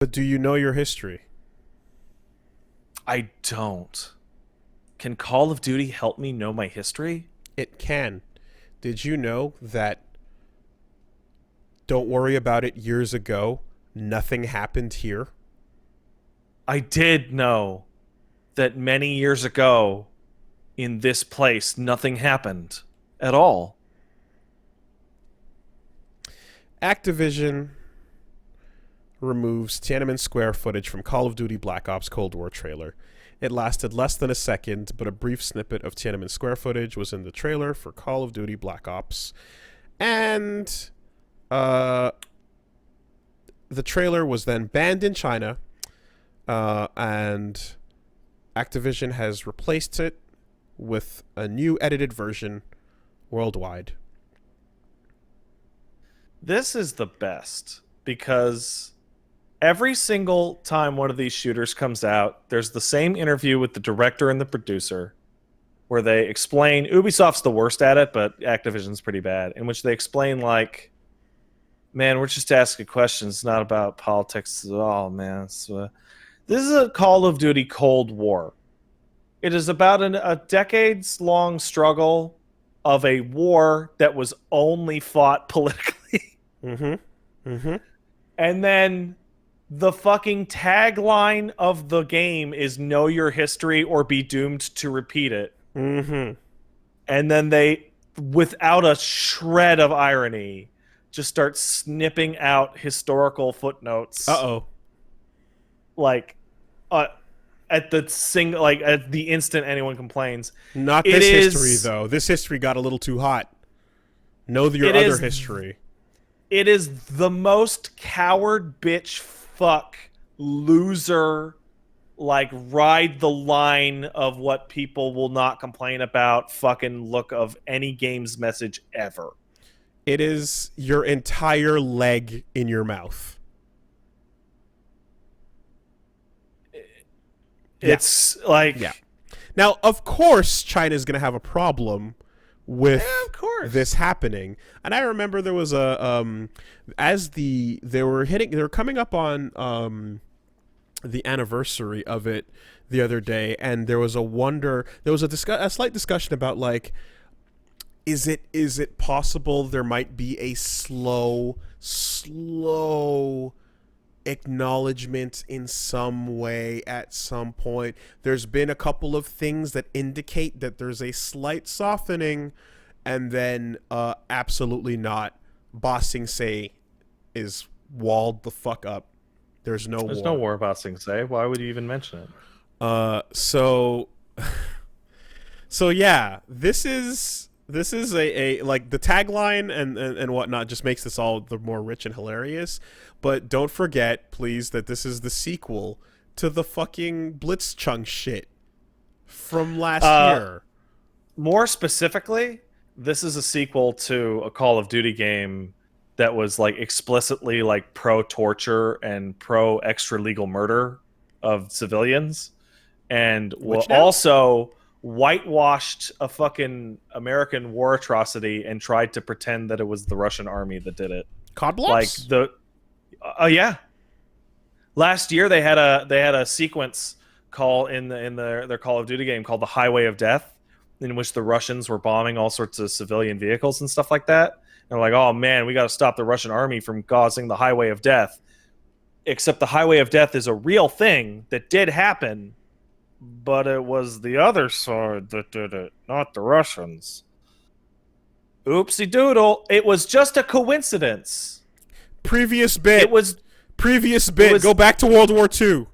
But do you know your history? I don't. Can Call of Duty help me know my history? It can. Did you know that don't worry about it years ago, nothing happened here? I did know that many years ago in this place nothing happened at all. Activision removes Tiananmen Square footage from Call of Duty Black Ops Cold War trailer. It lasted less than a second, but a brief snippet of Tiananmen Square footage was in the trailer for Call of Duty Black Ops. And the trailer was then banned in China, and Activision has replaced it with a new edited version worldwide. This is the best because every single time one of these shooters comes out, there's the same interview with the director and the producer where they explain Ubisoft's the worst at it, but Activision's pretty bad, in which they explain like, man, we're just asking questions. It's not about politics at all, man. This is a Call of Duty Cold War. It is about a decades-long struggle of a war that was only fought politically. Mm-hmm. Mm-hmm. And then the fucking tagline of the game is know your history or be doomed to repeat it. Mm-hmm. And then they, without a shred of irony, just start snipping out historical footnotes. Uh-oh. Like, at the instant anyone complains. Not this history, though. This history got a little too hot. Know your other history. It is the most coward bitch fuck loser, like, ride the line of what people will not complain about fucking look of any game's message ever. It is your entire leg in your mouth. It's like... Yeah. Now, of course, China's going to have a problem with this happening. And I remember there was a they were coming up on the anniversary of it the other day, and there was a slight discussion about like, is it possible there might be a slow acknowledgement in some way at some point. There's been a couple of things that indicate that there's a slight softening, and then absolutely not. Ba Sing Se is walled the fuck up. There's no war about Sing Se. Why would you even mention it? So yeah, this is a like the tagline and whatnot just makes this all the more rich and hilarious. But don't forget, please, that this is the sequel to the fucking Blitzchung shit from last year. More specifically, this is a sequel to a Call of Duty game that was like explicitly like pro-torture and pro-extra-legal murder of civilians, and also whitewashed a fucking American war atrocity and tried to pretend that it was the Russian army that did it. COD Blocks? Like yeah. Last year they had a sequence call in their Call of Duty game called the Highway of Death, in which the Russians were bombing all sorts of civilian vehicles and stuff like that. And they're like, oh man, we got to stop the Russian army from causing the Highway of Death. Except the Highway of Death is a real thing that did happen, but it was the other side that did it, not the Russians. Oopsie doodle. It was just a coincidence. Previous bit. Go back to World War II.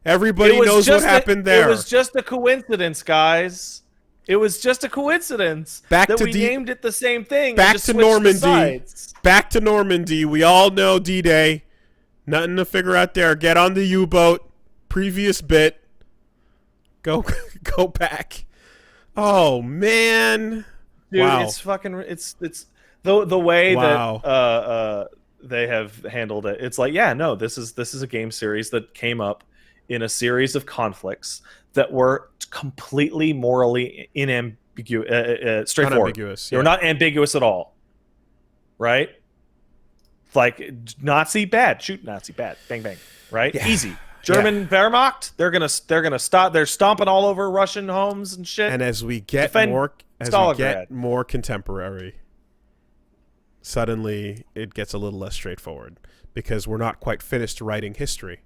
Everybody knows what happened there. It was just a coincidence, guys. It was just a coincidence that we named it the same thing. Back to Normandy. Back to Normandy. We all know D-Day. Nothing to figure out there. Get on the U-boat. Previous bit. Go back. Oh man, dude, wow. It's fucking. It's the way that they have handled it. It's like, yeah, no, this is a game series that came up in a series of conflicts that were completely morally straightforward. Unambiguous. They were not ambiguous at all, right? like Nazi bad, shoot Nazi bad, bang bang, right? Yeah. Easy. German Wehrmacht, they're gonna stop. They're stomping all over Russian homes and shit. And as we get Defend Stalingrad. more contemporary, suddenly it gets a little less straightforward because we're not quite finished writing history.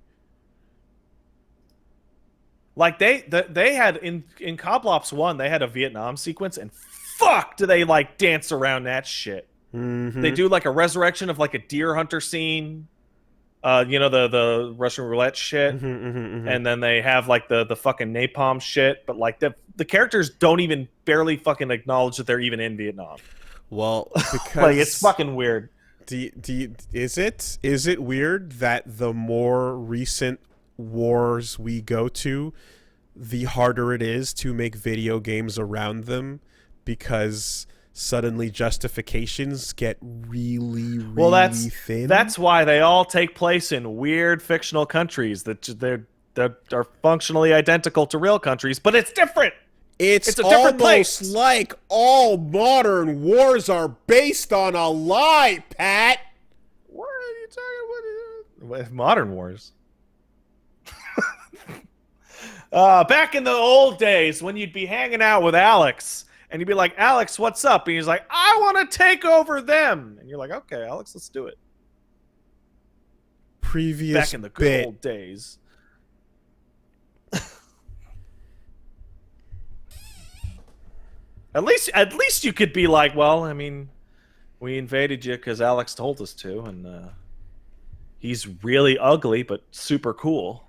Like they had in Coblops 1, they had a Vietnam sequence, and fuck, do they like dance around that shit? Mm-hmm. They do like a resurrection of like a deer hunter scene, you know, the Russian roulette shit, and then they have like the fucking napalm shit. But like the characters don't even barely fucking acknowledge that they're even in Vietnam. Well, because like it's fucking weird. Is it weird that the more recent wars we go to, the harder it is to make video games around them, because suddenly justifications get really thin? That's why they all take place in weird fictional countries that are functionally identical to real countries, but it's different. It's a different almost place. like all modern wars are based on a lie, Pat. What are you talking about? Modern wars. Back in the old days when you'd be hanging out with Alex and you'd be like, Alex, what's up? And he's like, I want to take over them. And you're like, okay, Alex, let's do it. Previous back in the good old days. At least you could be like, well, I mean, we invaded you because Alex told us to, and he's really ugly but super cool.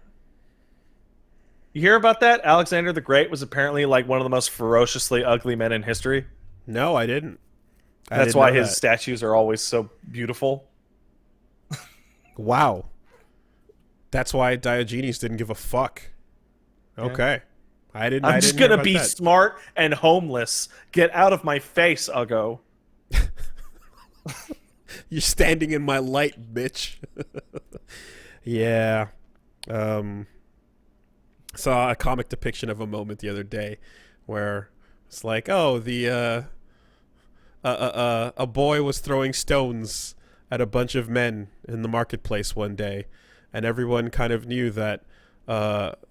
You hear about that? Alexander the Great was apparently like one of the most ferociously ugly men in history. No, I didn't. That's why his statues are always so beautiful. Wow. That's why Diogenes didn't give a fuck. Okay. Yeah. I'm just gonna be smart and homeless. Get out of my face, Uggo. You're standing in my light, bitch. Yeah. Saw a comic depiction of a moment the other day where it's like, oh, a boy was throwing stones at a bunch of men in the marketplace one day, and everyone kind of knew that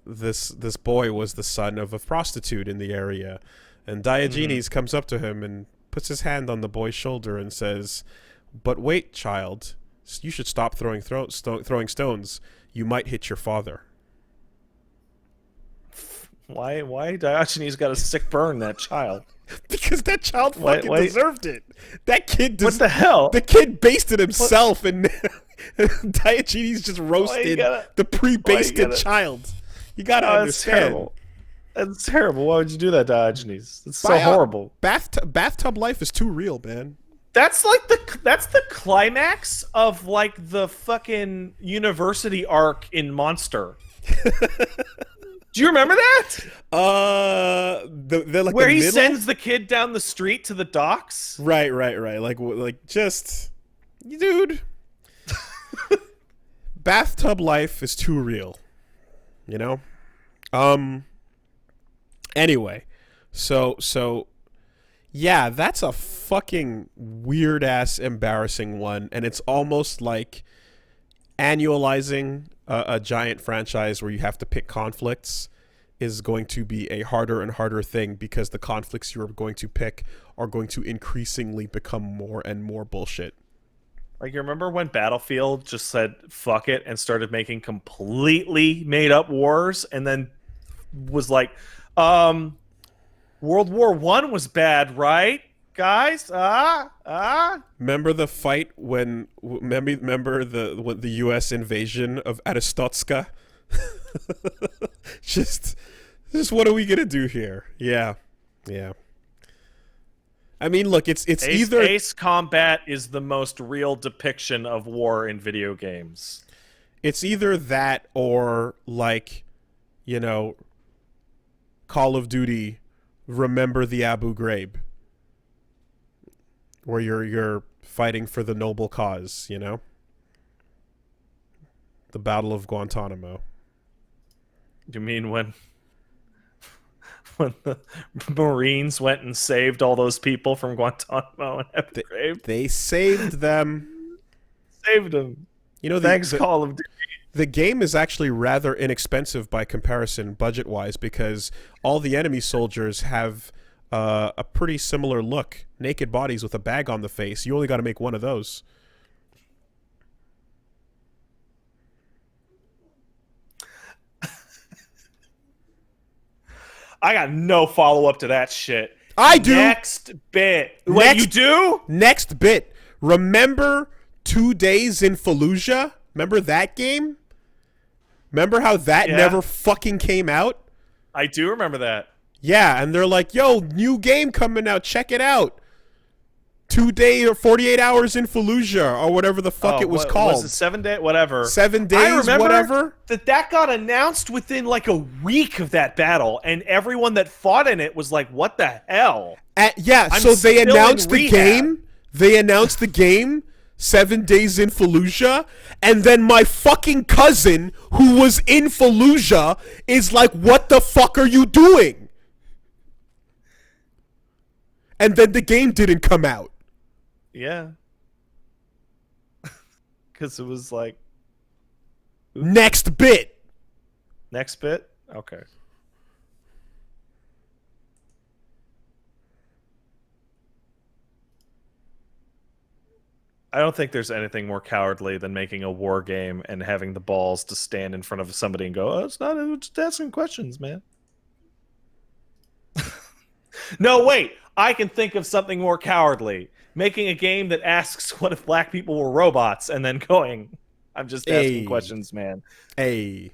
this boy was the son of a prostitute in the area. And Diogenes comes up to him and puts his hand on the boy's shoulder and says, "But wait, child, you should stop throwing stones. You might hit your father." Why Diogenes got a sick burn, that child? Because that child fucking deserved it. That kid what the hell? The kid basted himself, and Diogenes just roasted the pre-basted child. You gotta understand. Terrible. That's terrible. Why would you do that, Diogenes? It's so horrible. Bathtub life is too real, man. That's like that's the climax of like the fucking university arc in Monster. Do you remember that? Like where he sends the kid down the street to the docks. Right. Like just, dude. Bathtub life is too real, you know. Anyway, so yeah, that's a fucking weird ass embarrassing one, and it's almost like annualizing a giant franchise where you have to pick conflicts is going to be a harder and harder thing, because the conflicts you're going to pick are going to increasingly become more and more bullshit. Like, you remember when Battlefield just said fuck it and started making completely made up wars, and then was like, World War I was bad, right, guys? Remember the fight when? Remember the U.S. invasion of Aristotska? just what are we gonna do here? Yeah. I mean, look, it's either Ace Combat is the most real depiction of war in video games. It's either that or, like, you know, Call of Duty, Remember the Abu Ghraib, where you're fighting for the noble cause, you know? The Battle of Guantanamo. You mean when the Marines went and saved all those people from Guantanamo and Abu Ghraib? They saved them. saved him. You know, Thanks, Call of Duty. the game is actually rather inexpensive by comparison, budget-wise, because all the enemy soldiers have a pretty similar look. Naked bodies with a bag on the face. You only got to make one of those. I got no follow-up to that shit. I do. Next bit. What, you do? Next bit. Remember 2 Days in Fallujah? Remember that game? Remember how that never fucking came out? I do remember that. Yeah, and they're like, yo, new game coming out. Check it out. 2 days or 48 hours in Fallujah or whatever the fuck it was called. Was it 7 days? Whatever. 7 days, I remember whatever. That got announced within like a week of that battle, and everyone that fought in it was like, what the hell? So they announced the game. They announced the game 7 days in Fallujah, and then my fucking cousin who was in Fallujah is like, what the fuck are you doing? And then the game didn't come out. Yeah. Because it was like... Oops. Next bit. Next bit? Okay. I don't think there's anything more cowardly than making a war game and having the balls to stand in front of somebody and go, oh, it's just asking questions, man. No, wait. I can think of something more cowardly. Making a game that asks, what if black people were robots? And then going, I'm just asking questions, man. Hey.